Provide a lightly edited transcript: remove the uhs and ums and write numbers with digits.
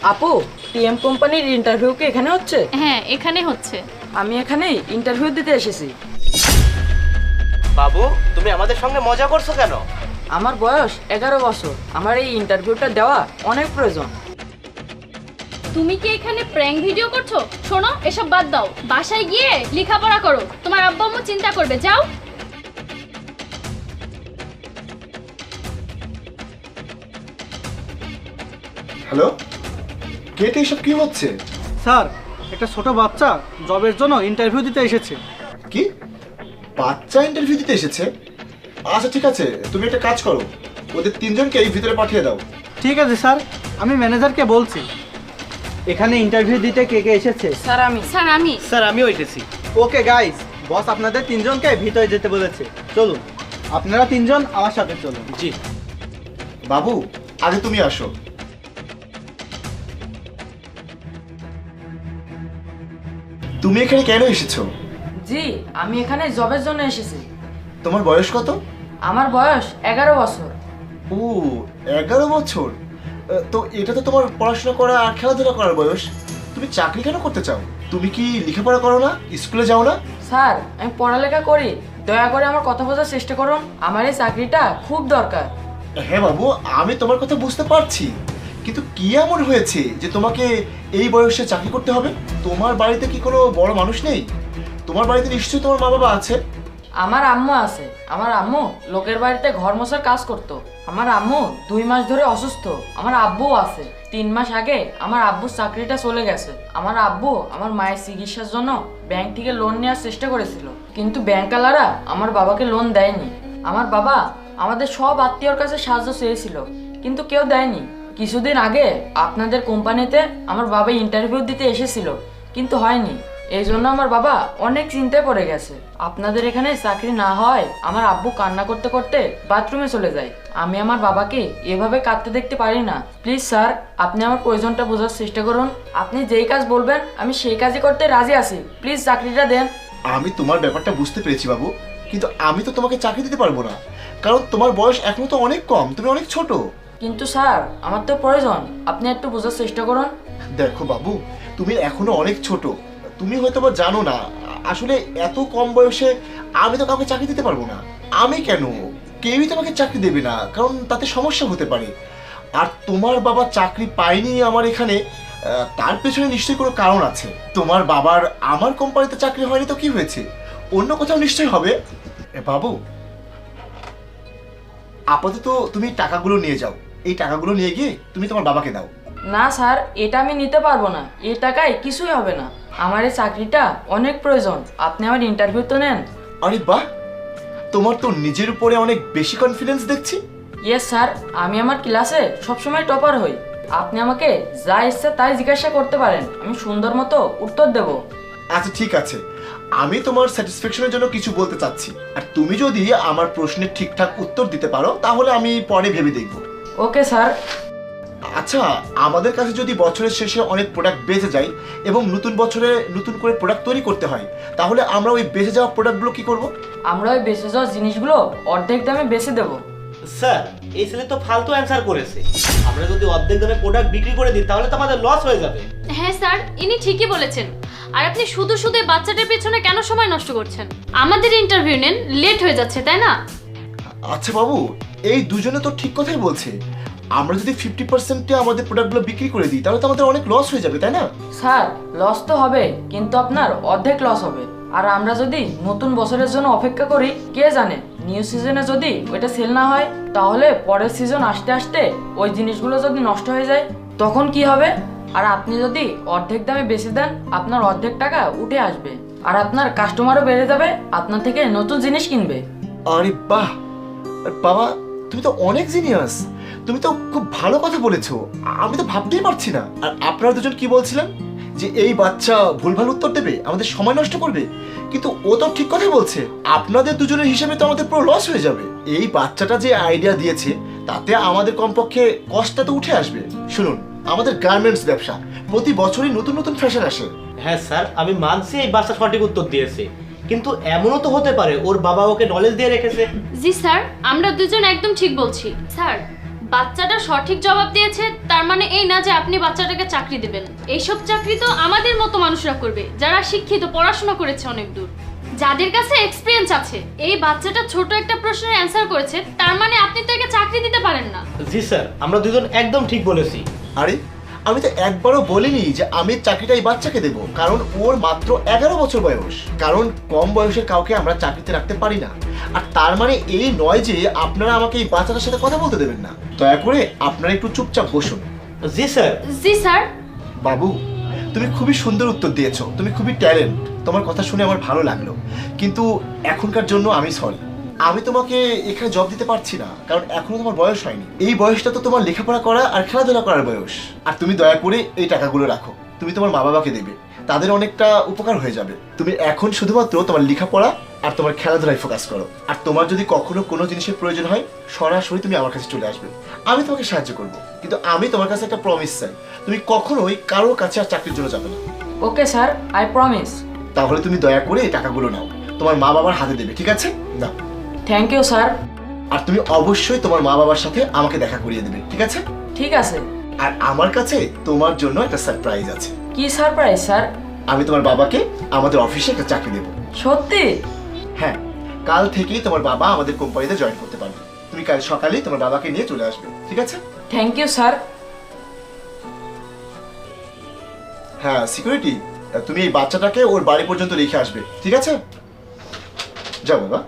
আপু, টিএম কোম্পানির ইন্টারভিউ কি এখানে হচ্ছে? হ্যাঁ, এখানে হচ্ছে। আমি এখানে ইন্টারভিউ দিতে এসেছি। বাবু, তুমি আমাদের সঙ্গে মজা করছো কেন? আমার বয়স 11 বছর। আমার এই ইন্টারভিউটা দেওয়া অনেক প্রয়োজন। তুমি কি এখানে প্র্যাঙ্ক ভিডিও করছো? শোনো, এসব বাদ দাও, বাসায় গিয়ে লেখাপড়া করো। তোমার আব্বা আম্মু চিন্তা করবে, যাও। হ্যালো, গেটে এসব কি হচ্ছে? স্যার, একটা ছোট বাচ্চা জবের জন্য ইন্টারভিউ দিতে এসেছে। কি বাচ্চা ইন্টারভিউ দিতে এসেছে? আচ্ছা ঠিক আছে, তুমি একটা কাজ করো, ওদের তিনজনকে এই ভিতরে পাঠিয়ে দাও। ঠিক আছে স্যার, আমি ম্যানেজারকে বলছি। এখানে ইন্টারভিউ দিতে কে কে এসেছে? স্যার আমি। স্যার আমিও এসেছি। ওকে গাইস, বস আপনাদের তিনজনকে ভিতরে যেতে বলেছে। চলুন, আপনারা তিনজন আমার সাথে চলুন। জি। বাবু, আগে তুমি আসো। তুমি এখানে কেন এসেছো? জি, আমি এখানে জবের জন্য এসেছি। তোমার বয়স কত? আমার বয়স 11 বছর। ও, 11 বছর। তো এটা তো তোমার পড়াশোনা করা আর খেলাধুলা করার বয়স। তুমি চাকরি কেন করতে চাও? তুমি কি লেখাপড়া করো না? স্কুলে যাও না? স্যার, আমি পড়ালেখা করি। দয়া করে আমার কথা বোঝার চেষ্টা করুন। আমার এই চাকরিটা খুব দরকার। হ্যাঁ বাবু, আমি তোমার কথা বুঝতে পারছি, কিন্তু কি এমন হয়েছে যে তোমাকে এই বয়সে চাকরি করতে হবে? তোমার বাড়িতে কি কোনো বড় মানুষ নেই? তোমার বাড়িতে নিশ্চয়ই তোমার মা বাবা আছে। আমার আম্মু আছে। আমার আম্মু লোকের বাড়িতে ঘর মোছার কাজ করতো। আমার আম্মু 2 মাস ধরে অসুস্থ। আমার আব্বুও আছে। 3 মাস আগে আমার আব্বুর চাকরিটা চলে গেছে। আমার আব্বু আমার মায়ের চিকিৎসার জন্য ব্যাংক থেকে লোন নেওয়ার চেষ্টা করেছিল, কিন্তু ব্যাংকওয়ালারা আমার বাবাকে লোন দেয়নি। আমার বাবা আমাদের সব আত্মীয়র কাছে সাহায্য চেয়েছিল, কিন্তু কেউ দেয়নি। কিছুদিন আগে আপনাদের কোম্পানিতে আমার বাবা ইন্টারভিউ দিতে এসেছিল, কিন্তু হয়নি। এই জন্য আমার বাবা অনেক চিন্তায় পড়ে গেছে। আপনাদের এখানে চাকরি না হয় আমার আব্বু কান্না করতে করতে বাথরুমে চলে যায়। আমি আমার বাবাকে এভাবে কাঁদতে দেখতে পারি না। প্লিজ স্যার, আপনি আমার প্রয়োজনটা বোঝার চেষ্টা করুন। আপনি যেই কাজ বলবেন আমি সেই কাজই করতে রাজি আছি। প্লিজ চাকরিটা দেন। আমি তোমার ব্যাপারটা বুঝতে পেরেছি বাবু, কিন্তু আমি তো তোমাকে চাকরি দিতে পারবো না, কারণ তোমার বয়স এখনো তো অনেক কম, তুমি অনেক ছোট। কিন্তু স্যার, আমার তো প্রয়োজন। আপনি একটু বোঝার চেষ্টা করুন। দেখো বাবু, তুমি এখনো অনেক ছোট। তুমি হয়তো বা জানো না, আসলে এত কম বয়সে আমি তো কাউকে চাকরি দিতে পারবো না। আমি কেন, কেউই তোমাকে চাকরি দেবে না, কারণ তাতে সমস্যা হতে পারে। আর তোমার বাবা চাকরি পায়নি আমার এখানে, তার পেছনে নিশ্চয়ই কোনো কারণ আছে। তোমার বাবার আমার কোম্পানিতে চাকরি হয়নি তো কি হয়েছে, অন্য কোথাও নিশ্চয়ই হবে। বাবু, আপাতত তুমি টাকাগুলো নিয়ে যাও। এই টাকাগুলো নিয়ে গিয়ে তুমি তোমার বাবাকে দাও। না স্যার, এটা আমি নিতে পারবো না। এই টাকায় কিছুই হবে না। আমার এই চাকরিটা অনেক প্রয়োজন। আপনি আমার ইন্টারভিউ তো নেন। আরে বাহ, তোমার তো নিজের উপরে অনেক বেশি কনফিডেন্স দেখছি। ইয়েস স্যার, আমি আমার ক্লাসে সবসময় টপার হই। আপনি আমাকে যা ইচ্ছা তাই জিজ্ঞাসা করতে পারেন, আমি সুন্দর মতো উত্তর দেব। আচ্ছা ঠিক আছে, আমি তোমার স্যাটিসফ্যাকশনের জন্য কিছু বলতে চাচ্ছি, আর তুমি যদি আমার প্রশ্নের ঠিকঠাক উত্তর দিতে পারো তাহলে আমি পরে ভেবে দেখব। Okay sir. আচ্ছা, আমাদের কাছে যদি বছরের শেষে অনেক প্রোডাক্ট বেঁচে যায় এবং নতুন বছরে নতুন করে প্রোডাক্ট তৈরি করতে হয়, তাহলে আমরা ওই বেঁচে যাওয়া প্রোডাক্টগুলো কি করব? আমরা ওই বেঁচে যাওয়া জিনিসগুলো অর্ধেক দামে বেচে দেবো। স্যার, এই ছেলে তো ফালতু অ্যান্সার করেছে। আমরা যদি অর্ধেক দামে প্রোডাক্ট বিক্রি করে দিই তাহলে তো আমাদের লস হয়ে যাবে। হ্যাঁ স্যার, ইনি ঠিকই বলেছেন। আর আপনি শুধু শুধু এই বাচ্চাটার পেছনে কেন সময় নষ্ট করছেন? আমাদের ইন্টারভিউ নেন, লেট হয়ে যাচ্ছে, তাই না? আচ্ছা বাবু, এই দুজনে তো ঠিক কথাই বলছে। আমরা যদি 50%-এ আমাদের প্রোডাক্টগুলো বিক্রি করে দিই তাহলে তো আমাদের অনেক লস হয়ে যাবে, তাই না? স্যার, লস তো হবে, কিন্তু আপনার অর্ধেক লস হবে। আর আমরা যদি নতুন বছরের জন্য অপেক্ষা করি, কে জানে নিউ সিজনে যদি ওইটা সেল না হয়, তাহলে পরের সিজন আসতে আসতে ওই জিনিসগুলো যদি নষ্ট হয়ে যায়, তখন কি হবে? আর আপনি যদি অর্ধেক দামে বেচে দেন, আপনার অর্ধেক টাকা উঠে আসবে, আর আপনার কাস্টমারও বেড়ে যাবে, আপনার থেকে নতুন জিনিস কিনবে। আরে বাহ বাবা, তুমি তো অনেক জিনিয়াস। তুমি তো খুব ভালো কথা বলেছো, আমি তো ভাবতেই পারছি না। আর আপনারা দুজন কি বলছিলেন যে এই বাচ্চা ভুলভাল উত্তর দেবে, আমাদের সময় নষ্ট করবে, কিন্তু ও তো ঠিক কথাই বলছে। আপনাদের দুজনের হিসেবে তো আমাদের পুরো লস হয়ে যাবে। এই বাচ্চাটা যে আইডিয়া দিয়েছে তাতে আমাদের কমপক্ষে কষ্টটা তো উঠে আসবে। শুনুন, আমাদের গার্মেন্টস ব্যবসা, প্রতি বছরই নতুন নতুন ফ্যাশন আসে। হ্যাঁ স্যার, আমি মানছি এই বাচ্চা সঠিক উত্তর দিয়েছে, কিন্তু এমনও তো হতে পারে ওর বাবা ওকে নলেজ দিয়ে রেখেছে। জি স্যার, আমরা দুজন একদম ঠিক বলছি। স্যার, বাচ্চাটা সঠিক জবাব দিয়েছে তার মানে এই না যে আপনি বাচ্চাটাকে চাকরি দেবেন। এইসব চাকরি তো আমাদের মতো মানুষরা করবে যারা শিক্ষিত, পড়াশোনা করেছে অনেক দূর, যাদের কাছে এক্সপিরিয়েন্স আছে। এই বাচ্চাটা ছোট একটা প্রশ্নের অ্যান্সার করেছে, তার মানে আপনি তো একে চাকরি দিতে পারেন না। জি স্যার, আমরা দুজন একদম ঠিক বলেছি। আরে আমি তো একবারও বলিনি যে আমি চাকরিটা এই বাচ্চাকে দেবো, কারণ ওর মাত্র 11 বছর বয়স। কারণ কম বয়সের কাউকে আমরা চাকরিতে রাখতে পারি না। আর তার মানে এই নয় যে আপনারা আমাকে এই বাচ্চাটার সাথে কথা বলতে দেবেন না। দয়া করে আপনারা একটু চুপচাপ বসুন। জি স্যার। জি স্যার। বাবু, তুমি খুবই সুন্দর উত্তর দিয়েছো, তুমি খুবই ট্যালেন্ট, তোমার কথা শুনে আমার ভালো লাগলো। কিন্তু এখনকার জন্য আমি সরি, আমি তোমাকে এখানে জব দিতে পারছি না, কারণ এখনো তোমার বয়স হয়নি। এই বয়সটা তো তোমার লেখাপড়া করা আর খেলাধুলা করার বয়স। আর তুমি দয়া করে এই টাকাগুলো রাখো, তুমি তোমার মা বাবাকে দেবে, তাদের অনেকটা উপকার হয়ে যাবে। তুমি এখন শুধুমাত্র তোমার লেখাপড়া আর তোমার খেলাধুলায় ফোকাস করো। আর তোমার যদি কখনো কোনো জিনিসের প্রয়োজন হয় সরাসরি তুমি আমার কাছে চলে আসবে, আমি তোমাকে সাহায্য করব। কিন্তু আমি তোমার কাছে একটা প্রমিস চাই, তুমি কখনোই কারোর কাছে আর চাকরির জন্য যাবে না। Okay sir, I promise. তাহলে তুমি দয়া করে এই টাকাগুলো নাও, তোমার মা বাবার হাতে দেবে, ঠিক আছে? না, থ্যাংক ইউ স্যার। আর তুমি অবশ্যই তোমার মা বাবার সাথে আমাকে দেখা করিয়ে দেবে, ঠিক আছে? ঠিক আছে। আর আমার কাছে তোমার জন্য একটা সারপ্রাইজ আছে। কি সারপ্রাইজ স্যার? আমি তোমার বাবাকে আমাদের অফিসে একটা চাকরি দেবো। সত্যি? হ্যাঁ, কাল থেকেই তোমার বাবা আমাদের কোম্পানিতে জয়েন করতে পারবে। তুমি কাল সকালেই তোমার বাবাকে নিয়ে চলে আসবে, ঠিক আছে? Thank you sir. হ্যাঁ, সিকিউরিটি, তুমি এই বাচ্চাটাকে ওর বাড়ি পর্যন্ত রেখে আসবে, ঠিক আছে? যাও বাবা।